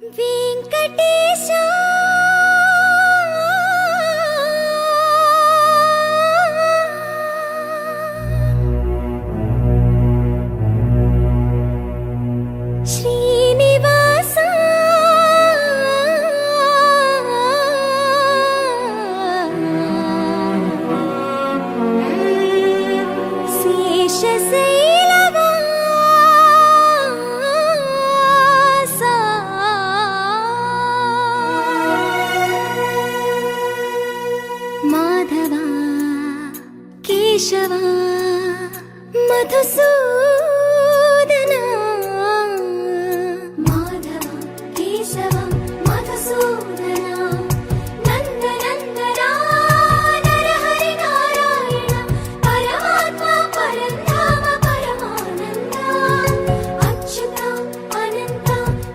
వెంకటేశా శ్రీనివాసా శేషశైలవాసా మాధవా కేశవా మధుసూదనా మాధవా కేశవా మధుసూదనా నందనందనా నరహరి నారాయణ పరమాత్మ పరంధామ పరమానంద అచ్యుత అనంత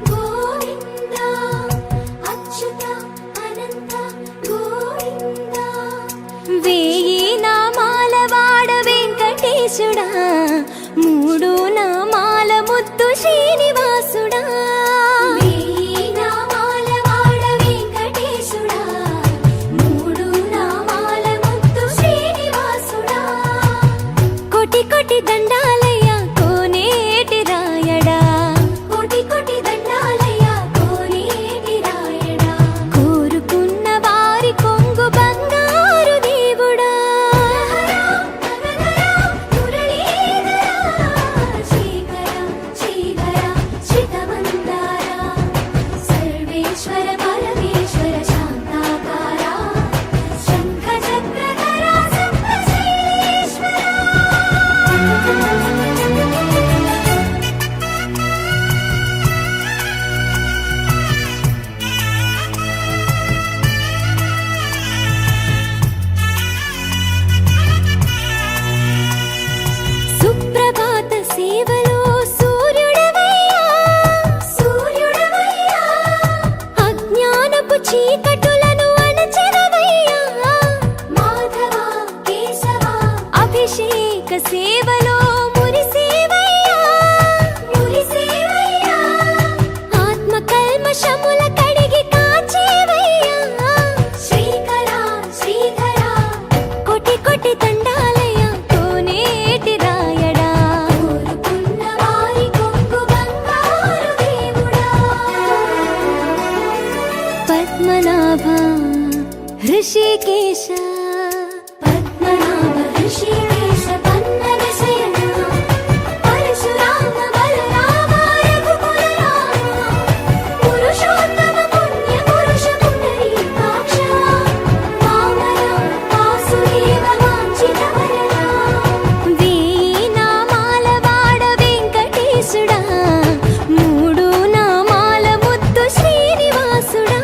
గోవింద అచ్యుత అనంత గోవింద వేయి నామాల వాడ వెంకటేశుడా మూడు నామాల ముద్దు శ్రీనివాసుడా వేయి నామాల వాడ వెంకటేశుడా మూడు నామాల ముద్దు శ్రీనివాసుడా కోటి కోటి దండాలయ్య కోనేటి రాయడా కోటి కోటి దండాలయ్య కోనేటి రాయడా కోరుకున్న వారి కొంగు బంగారు దేవుడా సర్వేశ్వర పరమేశ్వర శాంతాకార శంఖ చక్రధర సప్త శైలేశ్వర సుప్రభాత సేవలో సూర్యుడవయ్యా సూర్యుడవయ్యా అజ్ఞానపు చీకటులను అణచెదవయ్యా మాధవా కేశవా అభిషేక సేవలో మురిసేవయ్యా మురిసేవయ్యా ఆత్మ కల్మషముల కడిగి కాచేవయ్యా శ్రీకర శ్రీధర కోటి కోటి దండాలయ్య కోనేటి రాయడా కోరుకున్న వారి కొంగు బంగారు దేవుడా పద్మనాభ హృషికేశ పద్మనాభ హృషికేశ పన్నగ శయన పరశురామ బలరామ రఘుకుల రామ పురుషోత్తమ పుణ్య పురుష పుండరీకాక్ష వామన వాసుదేవ వాంఛిత వరద వేయి నామాల వాడ వెంకటేశుడా మూడు నామాల ముద్దు శ్రీనివాసుడా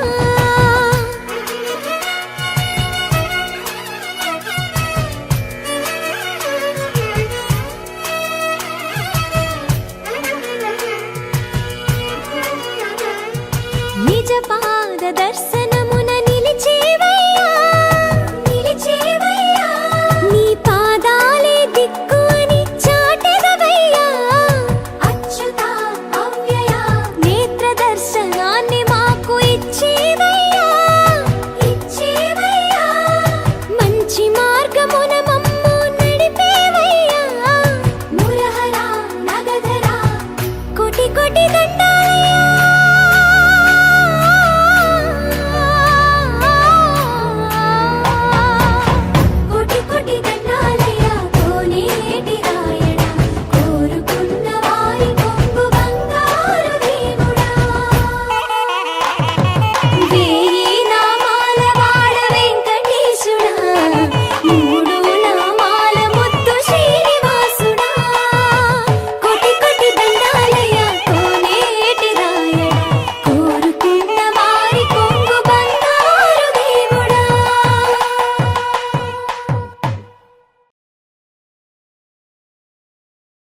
నిజ పాద దర్శనమున నిలిచేవయ్యా నిలిచేవయ్యా నీ పాదాలే దిక్కు అని చాటెదవయ్యా అచ్యుత అవ్యయ నేత్ర దర్శనాన్ని మాకు ఇచ్చేవయ్యా ఇచ్చేవయ్యా మంచి మార్గమున మమ్ము నడిపేవయ్యా మురహర నగధర కోటి కోటి దండాలయ్యా